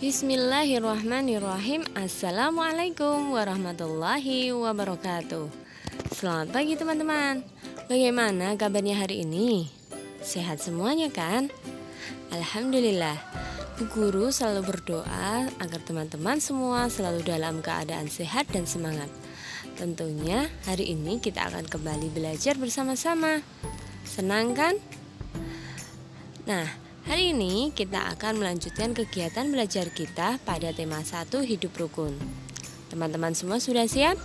Bismillahirrahmanirrahim. Assalamualaikum warahmatullahi wabarakatuh. Selamat pagi teman-teman. Bagaimana kabarnya hari ini? Sehat semuanya kan? Alhamdulillah. Bu Guru selalu berdoa agar teman-teman semua selalu dalam keadaan sehat dan semangat. Tentunya hari ini kita akan kembali belajar bersama-sama. Senang kan? Nah, hari ini kita akan melanjutkan kegiatan belajar kita pada tema 1 hidup rukun. Teman-teman semua sudah siap?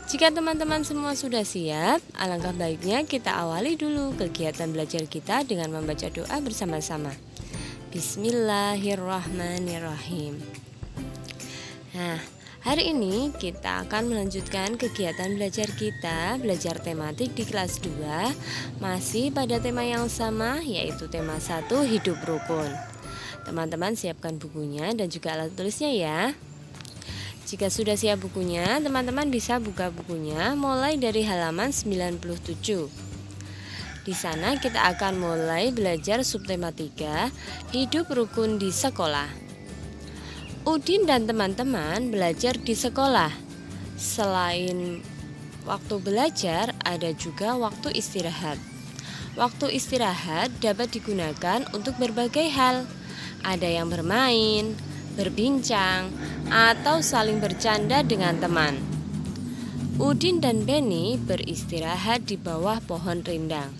Jika teman-teman semua sudah siap, alangkah baiknya kita awali dulu kegiatan belajar kita dengan membaca doa bersama-sama. Bismillahirrahmanirrahim. Nah, hari ini kita akan melanjutkan kegiatan belajar kita, belajar tematik di kelas 2, masih pada tema yang sama, yaitu tema 1 hidup rukun. Teman-teman siapkan bukunya dan juga alat tulisnya ya. Jika sudah siap bukunya, teman-teman bisa buka bukunya mulai dari halaman 97. Di sana kita akan mulai belajar subtema 3, hidup rukun di sekolah. Udin dan teman-teman belajar di sekolah. Selain waktu belajar, ada juga waktu istirahat. Waktu istirahat dapat digunakan untuk berbagai hal. Ada yang bermain, berbincang, atau saling bercanda dengan teman. Udin dan Beni beristirahat di bawah pohon rindang.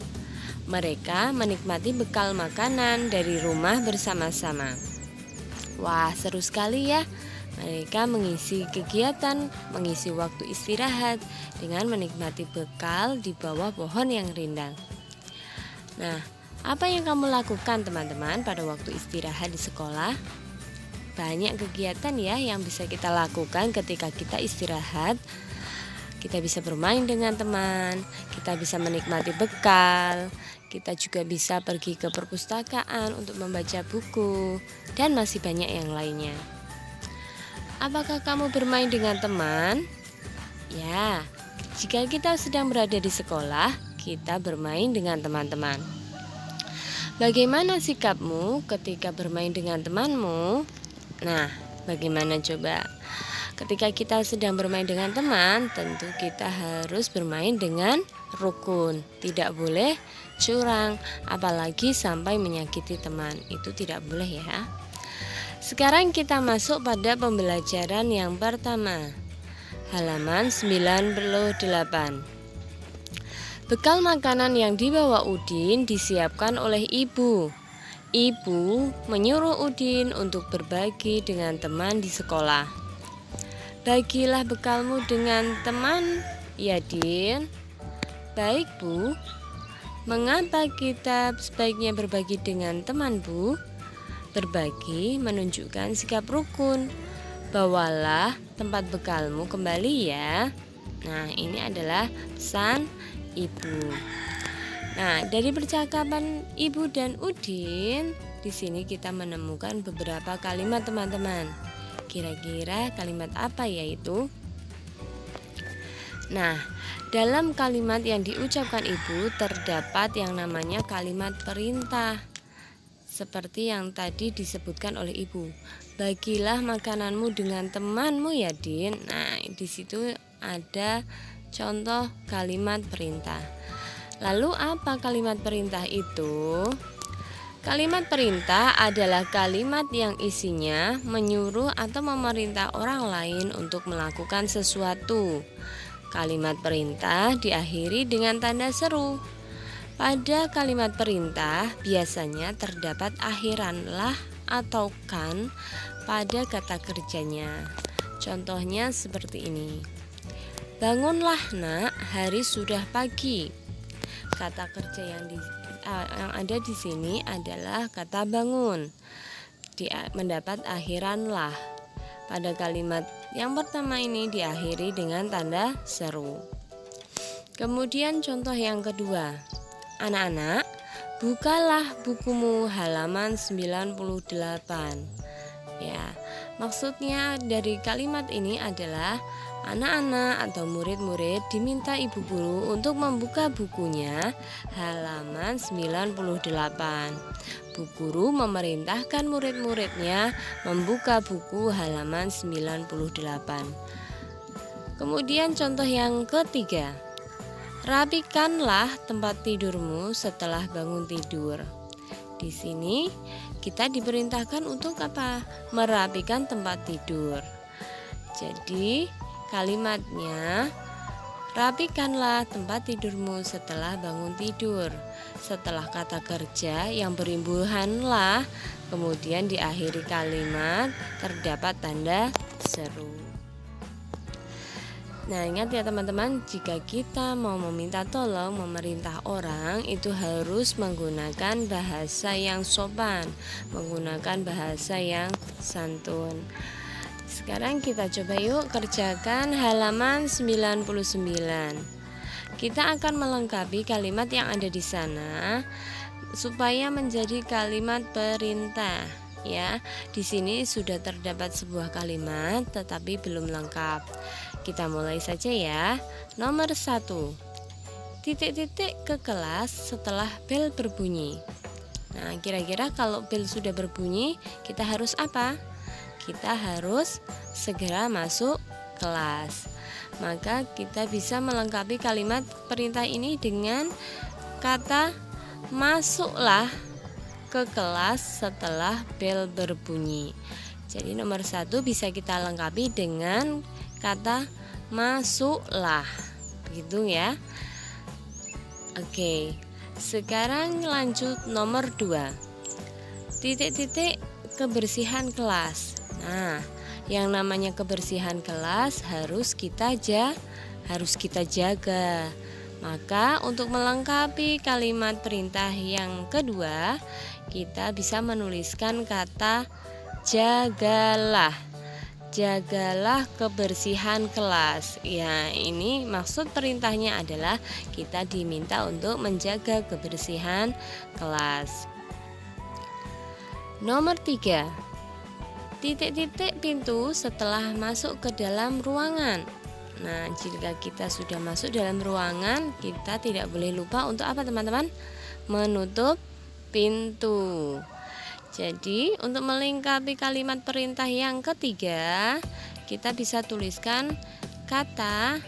Mereka menikmati bekal makanan dari rumah bersama-sama. Wah, seru sekali ya. Mereka mengisi kegiatan, mengisi waktu istirahat dengan menikmati bekal di bawah pohon yang rindang. Nah, apa yang kamu lakukan teman-teman pada waktu istirahat di sekolah? Banyak kegiatan ya yang bisa kita lakukan ketika kita istirahat. Kita bisa bermain dengan teman, kita bisa menikmati bekal, kita juga bisa pergi ke perpustakaan untuk membaca buku, dan masih banyak yang lainnya. Apakah kamu bermain dengan teman? Ya, jika kita sedang berada di sekolah, kita bermain dengan teman-teman. Bagaimana sikapmu ketika bermain dengan temanmu? Nah, bagaimana coba? Ketika kita sedang bermain dengan teman, tentu kita harus bermain dengan rukun. Tidak boleh curang, apalagi sampai menyakiti teman. Itu tidak boleh ya. Sekarang kita masuk pada pembelajaran yang pertama. Halaman 98. Bekal makanan yang dibawa Udin disiapkan oleh ibu. Ibu menyuruh Udin untuk berbagi dengan teman di sekolah. Bagilah bekalmu dengan teman, ya Din. Baik Bu. Mengapa kita sebaiknya berbagi dengan teman Bu? Berbagi menunjukkan sikap rukun. Bawalah tempat bekalmu kembali ya. Nah, ini adalah pesan ibu. Nah, dari percakapan ibu dan Udin, di sini kita menemukan beberapa kalimat teman-teman. Kira-kira kalimat apa yaitu? Nah, dalam kalimat yang diucapkan ibu terdapat yang namanya kalimat perintah. Seperti yang tadi disebutkan oleh ibu. Bagilah makananmu dengan temanmu ya Din. Nah, di situ ada contoh kalimat perintah. Lalu apa kalimat perintah itu? Kalimat perintah adalah kalimat yang isinya menyuruh atau memerintah orang lain untuk melakukan sesuatu. Kalimat perintah diakhiri dengan tanda seru. Pada kalimat perintah biasanya terdapat akhiran lah atau kan pada kata kerjanya. Contohnya seperti ini. Bangunlah nak, hari sudah pagi. Kata kerja yang ada di sini adalah kata bangun. Mendapat akhiran lah. Pada kalimat yang pertama ini diakhiri dengan tanda seru. Kemudian contoh yang kedua. Anak-anak, bukalah bukumu halaman 98. Ya, maksudnya dari kalimat ini adalah anak-anak atau murid-murid diminta ibu guru untuk membuka bukunya halaman 98. Bu guru memerintahkan murid-muridnya membuka buku halaman 98. Kemudian contoh yang ketiga, rapikanlah tempat tidurmu setelah bangun tidur. Di sini kita diperintahkan untuk apa? Merapikan tempat tidur. Jadi kalimatnya, rapikanlah tempat tidurmu setelah bangun tidur. Setelah kata kerja yang berimbuhanlah, kemudian di akhir kalimat terdapat tanda seru. Nah, ingat ya teman-teman, jika kita mau meminta tolong, memerintah orang, itu harus menggunakan bahasa yang sopan, menggunakan bahasa yang santun. Sekarang kita coba yuk kerjakan halaman 99. Kita akan melengkapi kalimat yang ada di sana supaya menjadi kalimat perintah. Ya, di sini sudah terdapat sebuah kalimat tetapi belum lengkap. Kita mulai saja ya. Nomor 1. Titik-titik ke kelas setelah bel berbunyi. Nah, kira-kira kalau bel sudah berbunyi, kita harus apa? Kita harus segera masuk kelas. Maka kita bisa melengkapi kalimat perintah ini dengan kata masuklah ke kelas setelah bel berbunyi. Jadi nomor 1 bisa kita lengkapi dengan kata masuklah, begitu ya. Oke, sekarang lanjut nomor 2. Titik-titik kebersihan kelas. Nah, yang namanya kebersihan kelas harus kita jaga. Maka untuk melengkapi kalimat perintah yang kedua, kita bisa menuliskan kata jagalah. Jagalah kebersihan kelas. Ya, ini maksud perintahnya adalah kita diminta untuk menjaga kebersihan kelas. Nomor 3. Titik-titik pintu setelah masuk ke dalam ruangan. Nah, jika kita sudah masuk dalam ruangan, kita tidak boleh lupa untuk apa teman-teman? Menutup pintu. Jadi untuk melengkapi kalimat perintah yang ketiga, kita bisa tuliskan kata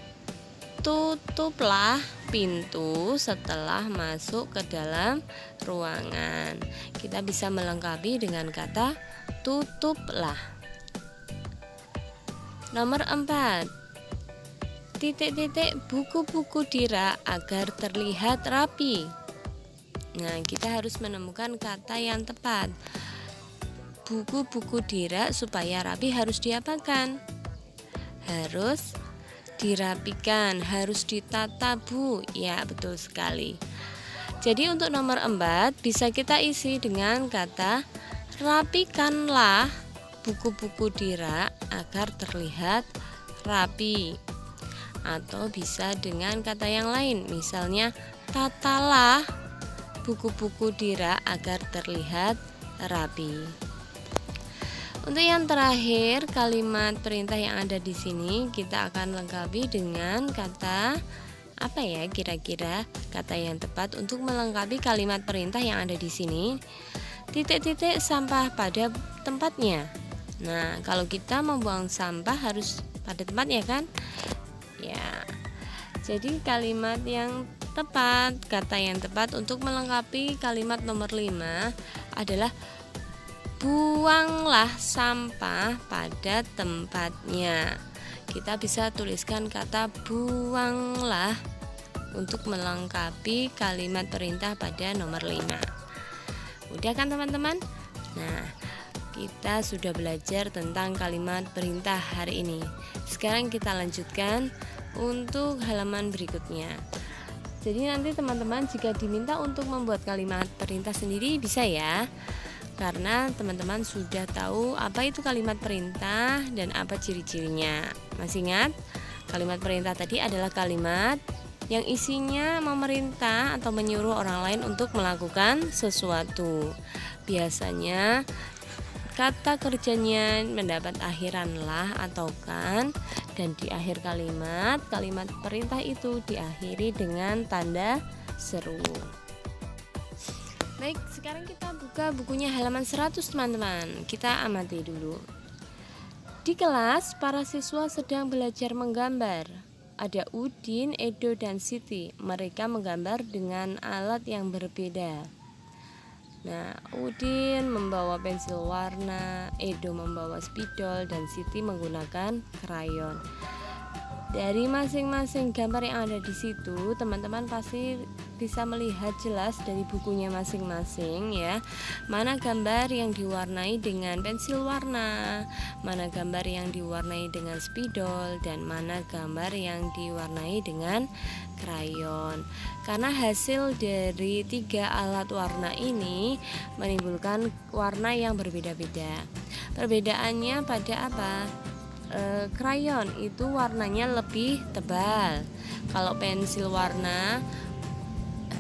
tutuplah pintu setelah masuk ke dalam ruangan. Kita bisa melengkapi dengan kata tutuplah. Nomor 4. Titik-titik buku-buku di rak agar terlihat rapi. Nah, kita harus menemukan kata yang tepat. Buku-buku di rak supaya rapi harus diapakan? Harus dirapikan, harus ditata, Bu. Ya, betul sekali. Jadi untuk nomor 4 bisa kita isi dengan kata rapikanlah buku-buku di rak agar terlihat rapi. Atau bisa dengan kata yang lain, misalnya tatalah buku-buku di rak agar terlihat rapi. Untuk yang terakhir, kalimat perintah yang ada di sini kita akan lengkapi dengan kata apa ya kira-kira kata yang tepat untuk melengkapi kalimat perintah yang ada di sini. Titik-titik sampah pada tempatnya. Nah, kalau kita membuang sampah harus pada tempatnya kan? Ya. Jadi kalimat yang tepat, kata yang tepat untuk melengkapi kalimat nomor 5 adalah buanglah sampah pada tempatnya. Kita bisa tuliskan kata buanglah untuk melengkapi kalimat perintah pada nomor 5. Udah kan teman-teman? Nah, kita sudah belajar tentang kalimat perintah hari ini. Sekarang kita lanjutkan untuk halaman berikutnya. Jadi nanti teman-teman jika diminta untuk membuat kalimat perintah sendiri bisa ya. Karena teman-teman sudah tahu apa itu kalimat perintah dan apa ciri-cirinya. Masih ingat? Kalimat perintah tadi adalah kalimat yang isinya memerintah atau menyuruh orang lain untuk melakukan sesuatu. Biasanya kata kerjanya mendapat akhiran lah atau kan, dan di akhir kalimat perintah itu diakhiri dengan tanda seru. Baik, sekarang kita buka bukunya halaman 100 teman-teman. Kita amati dulu. Di kelas, para siswa sedang belajar menggambar. Ada Udin, Edo, dan Siti. Mereka menggambar dengan alat yang berbeda. Nah, Udin membawa pensil warna, Edo membawa spidol, dan Siti menggunakan krayon. Dari masing-masing gambar yang ada di situ, teman-teman pasti bisa melihat jelas dari bukunya masing-masing ya. Mana gambar yang diwarnai dengan pensil warna, mana gambar yang diwarnai dengan spidol, dan mana gambar yang diwarnai dengan krayon. Karena hasil dari 3 alat warna ini menimbulkan warna yang berbeda-beda. Perbedaannya pada apa? Krayon itu warnanya lebih tebal, kalau pensil warna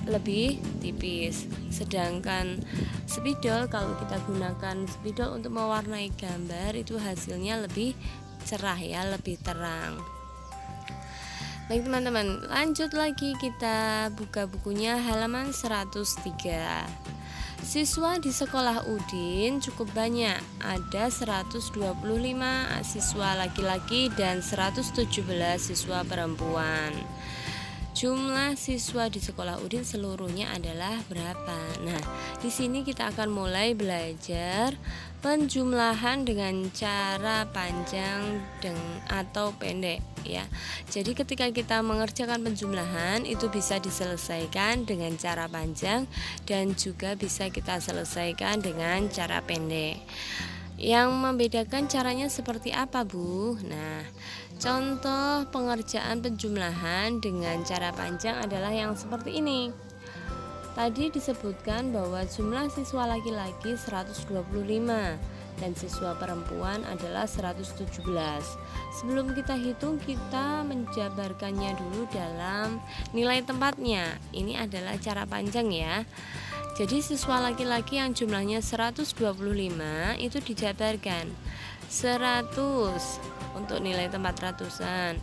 lebih tipis. Sedangkan spidol, kalau kita gunakan spidol untuk mewarnai gambar, itu hasilnya lebih cerah ya, lebih terang. Baik teman-teman, lanjut lagi, kita buka bukunya halaman 103. Siswa di sekolah Udin cukup banyak, ada 125 siswa laki-laki dan 117 siswa perempuan. Jumlah siswa di sekolah Udin seluruhnya adalah berapa? Nah, di sini kita akan mulai belajar penjumlahan dengan cara panjang atau pendek ya. Jadi ketika kita mengerjakan penjumlahan itu bisa diselesaikan dengan cara panjang dan juga bisa kita selesaikan dengan cara pendek. Yang membedakan caranya seperti apa, Bu? Nah, contoh pengerjaan penjumlahan dengan cara panjang adalah yang seperti ini. Tadi disebutkan bahwa jumlah siswa laki-laki 125 dan siswa perempuan adalah 117. Sebelum kita hitung, kita menjabarkannya dulu dalam nilai tempatnya. Ini adalah cara panjang ya. Jadi siswa laki-laki yang jumlahnya 125 itu dijabarkan 100 untuk nilai tempat ratusan,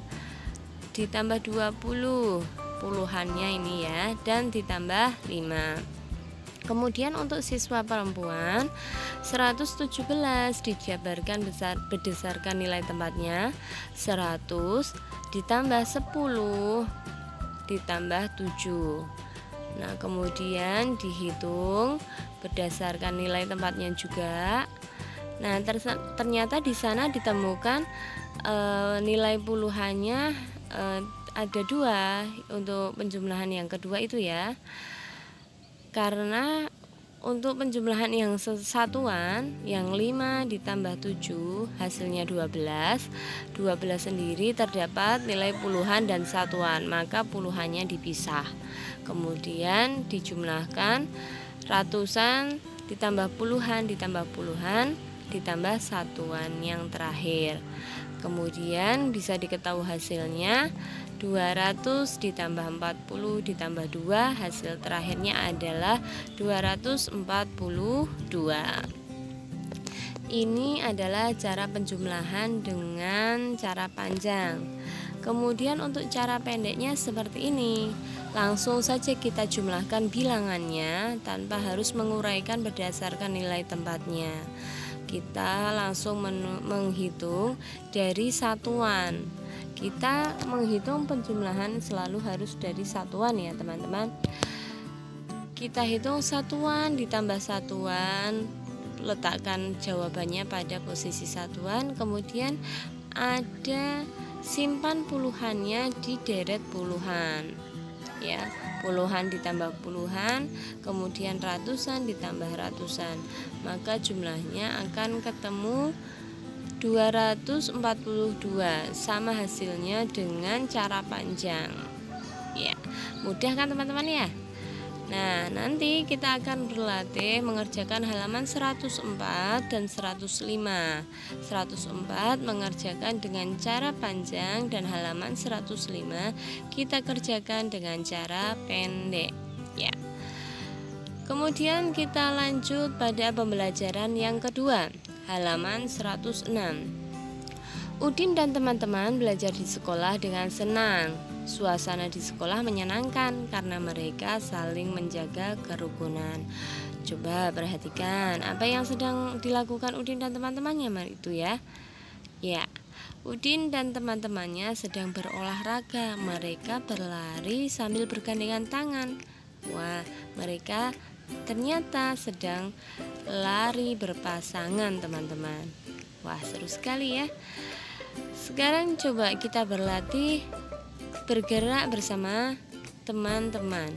ditambah 20 puluhannya ini ya, dan ditambah 5. Kemudian untuk siswa perempuan 117 dijabarkan berdasarkan nilai tempatnya 100 ditambah 10 ditambah 7. Nah, kemudian dihitung berdasarkan nilai tempatnya juga. Nah, ternyata di sana ditemukan nilai puluhannya ada 2 untuk penjumlahan yang kedua itu ya. Karena untuk penjumlahan yang satuan yang 5 ditambah 7 hasilnya 12. 12 sendiri terdapat nilai puluhan dan satuan, maka puluhannya dipisah. Kemudian dijumlahkan ratusan ditambah puluhan ditambah satuan yang terakhir. Kemudian bisa diketahui hasilnya 200 ditambah 40 ditambah 2, hasil terakhirnya adalah 242. Ini adalah cara penjumlahan dengan cara panjang. Kemudian untuk cara pendeknya seperti ini. Langsung saja kita jumlahkan bilangannya tanpa harus menguraikan berdasarkan nilai tempatnya. Kita langsung menghitung dari satuan. Kita menghitung penjumlahan selalu harus dari satuan ya teman-teman. Kita hitung satuan ditambah satuan, letakkan jawabannya pada posisi satuan, kemudian ada simpan puluhannya di deret puluhan ya, puluhan ditambah puluhan, kemudian ratusan ditambah ratusan, maka jumlahnya akan ketemu 242, sama hasilnya dengan cara panjang ya. Mudah kan teman-teman ya? Nah, nanti kita akan berlatih mengerjakan halaman 104 dan 105. 104 mengerjakan dengan cara panjang dan halaman 105 kita kerjakan dengan cara pendek ya. Kemudian kita lanjut pada pembelajaran yang kedua. halaman 106. Udin dan teman-teman belajar di sekolah dengan senang. Suasana di sekolah menyenangkan karena mereka saling menjaga kerukunan. Coba perhatikan apa yang sedang dilakukan Udin dan teman-temannya itu ya. Ya, Udin dan teman-temannya sedang berolahraga. Mereka berlari sambil bergandengan tangan. Wah, mereka ternyata sedang lari berpasangan, teman-teman. Wah, seru sekali ya. Sekarang coba kita berlatih bergerak bersama teman-teman.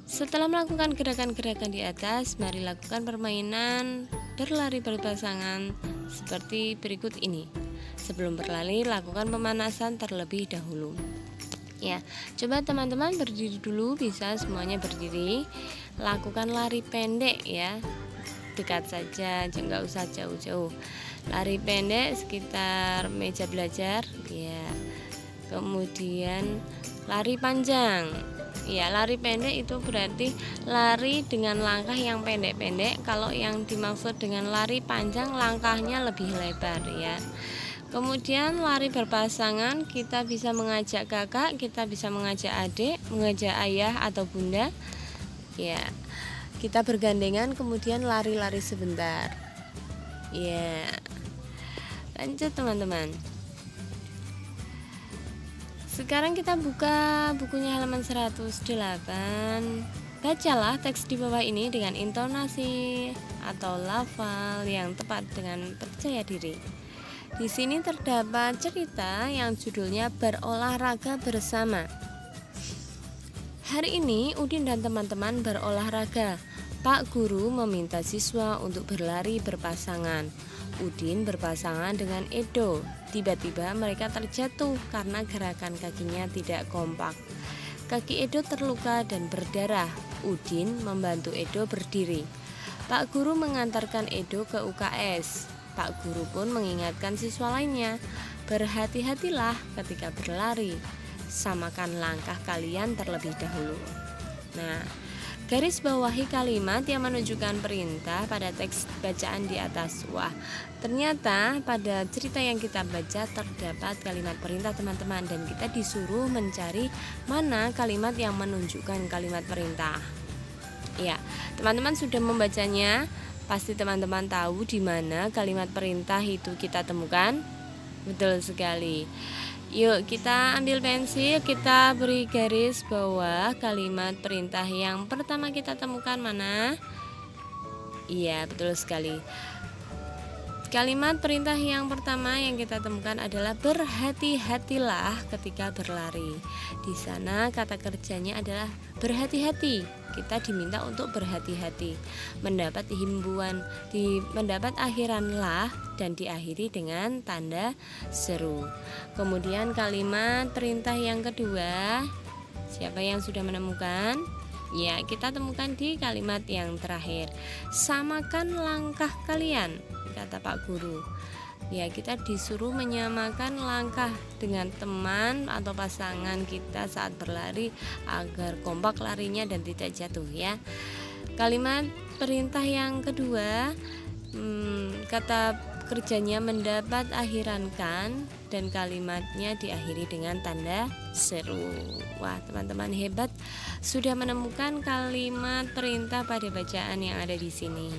Setelah melakukan gerakan-gerakan di atas, mari lakukan permainan berlari berpasangan seperti berikut ini. Sebelum berlari, lakukan pemanasan terlebih dahulu. Ya, coba teman-teman berdiri dulu, bisa semuanya berdiri. Lakukan lari pendek ya, dekat saja, nggak usah jauh-jauh. Lari pendek sekitar meja belajar, ya. Kemudian lari panjang. Ya, lari pendek itu berarti lari dengan langkah yang pendek-pendek. Kalau yang dimaksud dengan lari panjang, langkahnya lebih lebar ya. Kemudian lari berpasangan, kita bisa mengajak kakak, kita bisa mengajak adik, mengajak ayah atau bunda. Ya, kita bergandengan, kemudian lari-lari sebentar. Ya, lanjut teman-teman. Sekarang kita buka bukunya halaman 108. Bacalah teks di bawah ini dengan intonasi atau lafal yang tepat dengan percaya diri. Di sini terdapat cerita yang judulnya Berolahraga Bersama. Hari ini Udin dan teman-teman berolahraga. Pak Guru meminta siswa untuk berlari berpasangan. Udin berpasangan dengan Edo. Tiba-tiba mereka terjatuh karena gerakan kakinya tidak kompak. Kaki Edo terluka dan berdarah. Udin membantu Edo berdiri. Pak Guru mengantarkan Edo ke UKS. Pak Guru pun mengingatkan siswa lainnya, berhati-hatilah ketika berlari. Samakan langkah kalian terlebih dahulu. Nah, garis bawahi kalimat yang menunjukkan perintah pada teks bacaan di atas. Wah, ternyata pada cerita yang kita baca terdapat kalimat perintah teman-teman, dan kita disuruh mencari mana kalimat yang menunjukkan kalimat perintah. Ya, teman-teman sudah membacanya. Pasti teman-teman tahu di mana kalimat perintah itu kita temukan. Betul sekali. Yuk kita ambil pensil, kita beri garis bawah kalimat perintah yang pertama kita temukan mana? Iya, betul sekali. Kalimat perintah yang pertama yang kita temukan adalah berhati-hatilah ketika berlari. Di sana kata kerjanya adalah berhati-hati. Kita diminta untuk berhati-hati, mendapat himbauan, mendapat akhiran lah dan diakhiri dengan tanda seru. Kemudian kalimat perintah yang kedua, siapa yang sudah menemukan? Ya, kita temukan di kalimat yang terakhir. Samakan langkah kalian, kata Pak Guru. Ya, kita disuruh menyamakan langkah dengan teman atau pasangan kita saat berlari agar kompak larinya dan tidak jatuh ya. Kalimat perintah yang kedua, kata kerjanya mendapat akhiran kan, dan kalimatnya diakhiri dengan tanda seru. Wah, teman-teman hebat, sudah menemukan kalimat perintah pada bacaan yang ada di sini.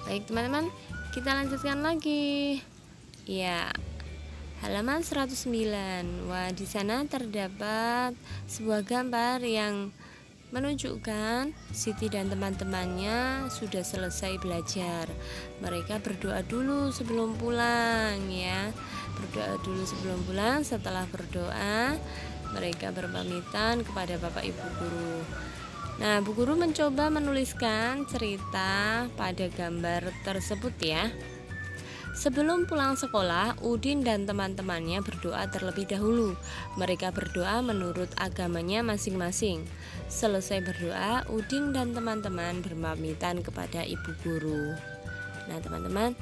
Baik teman-teman, kita lanjutkan lagi. Ya, halaman 109. Wah, di sana terdapat sebuah gambar yang menunjukkan Siti dan teman-temannya sudah selesai belajar. Mereka berdoa dulu sebelum pulang ya. Berdoa dulu sebelum pulang. Setelah berdoa, mereka berpamitan kepada Bapak Ibu guru. Nah, Bu Guru mencoba menuliskan cerita pada gambar tersebut ya. Sebelum pulang sekolah, Udin dan teman-temannya berdoa terlebih dahulu. Mereka berdoa menurut agamanya masing-masing. Selesai berdoa, Udin dan teman-teman berpamitan kepada Ibu Guru. Nah, teman-teman,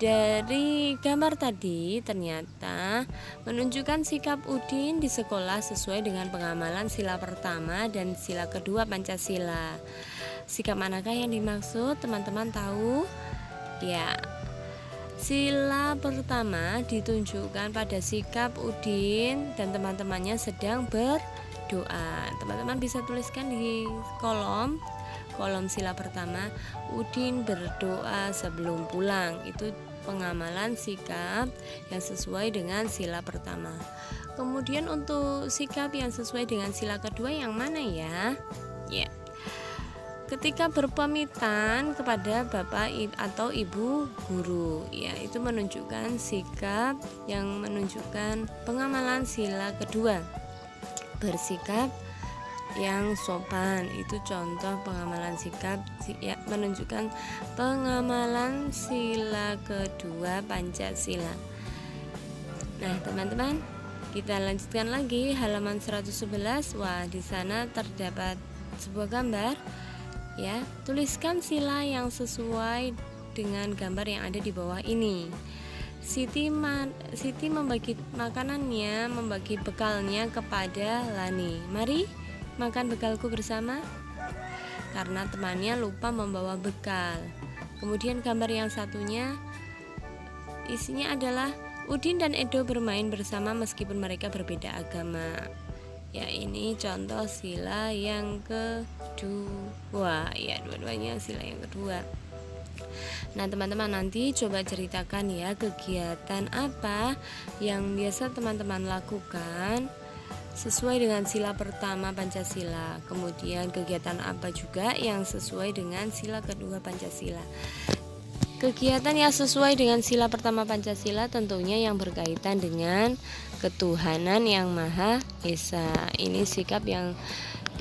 dari gambar tadi ternyata menunjukkan sikap Udin di sekolah sesuai dengan pengamalan sila pertama dan sila kedua Pancasila. Sikap manakah yang dimaksud? Teman-teman tahu? Ya, sila pertama ditunjukkan pada sikap Udin dan teman-temannya sedang berdoa. Teman-teman bisa tuliskan di kolom sila pertama, Udin berdoa sebelum pulang. Itu pengamalan sikap yang sesuai dengan sila pertama. Kemudian untuk sikap yang sesuai dengan sila kedua yang mana ya? Ya. Ketika berpamitan kepada bapak atau ibu guru, ya itu menunjukkan sikap yang menunjukkan pengamalan sila kedua. Bersikap yang sopan, itu contoh pengamalan sikap ya, menunjukkan pengamalan sila kedua Pancasila. Nah, teman-teman, kita lanjutkan lagi halaman 111. Wah, di sana terdapat sebuah gambar. Ya, tuliskan sila yang sesuai dengan gambar yang ada di bawah ini. Siti membagi makanannya, membagi bekalnya kepada Lani. Mari makan bekalku bersama, karena temannya lupa membawa bekal. Kemudian gambar yang satunya isinya adalah Udin dan Edo bermain bersama meskipun mereka berbeda agama. Ya, ini contoh sila yang kedua. Ya, dua-duanya sila yang kedua. Nah, teman-teman nanti coba ceritakan ya, kegiatan apa yang biasa teman-teman lakukan sesuai dengan sila pertama Pancasila. Kemudian kegiatan apa juga yang sesuai dengan sila kedua Pancasila. Kegiatan yang sesuai dengan sila pertama Pancasila tentunya yang berkaitan dengan ketuhanan yang Maha Esa. Ini sikap yang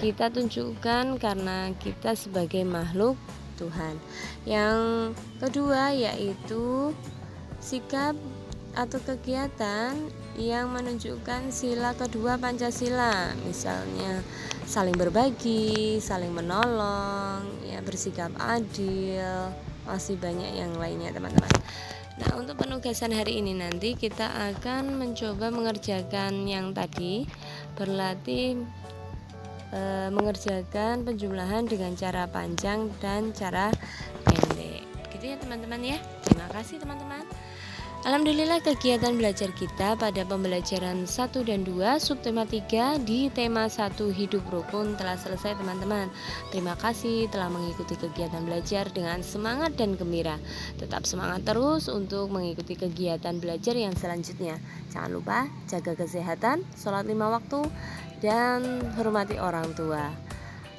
kita tunjukkan karena kita sebagai makhluk Tuhan. Yang kedua yaitu sikap atau kegiatan yang menunjukkan sila kedua Pancasila, misalnya saling berbagi, saling menolong, ya, bersikap adil, masih banyak yang lainnya teman-teman. Nah, untuk penugasan hari ini nanti kita akan mencoba mengerjakan yang tadi, berlatih mengerjakan penjumlahan dengan cara panjang dan cara pendek. Gitu ya teman-teman ya. Terima kasih teman-teman. Alhamdulillah kegiatan belajar kita pada pembelajaran 1 dan 2 subtema 3 di tema 1 hidup rukun telah selesai teman-teman. Terima kasih telah mengikuti kegiatan belajar dengan semangat dan gembira. Tetap semangat terus untuk mengikuti kegiatan belajar yang selanjutnya. Jangan lupa jaga kesehatan, sholat 5 waktu, dan hormati orang tua.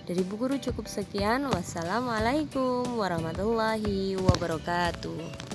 Dari Bu Guru cukup sekian. Wassalamualaikum warahmatullahi wabarakatuh.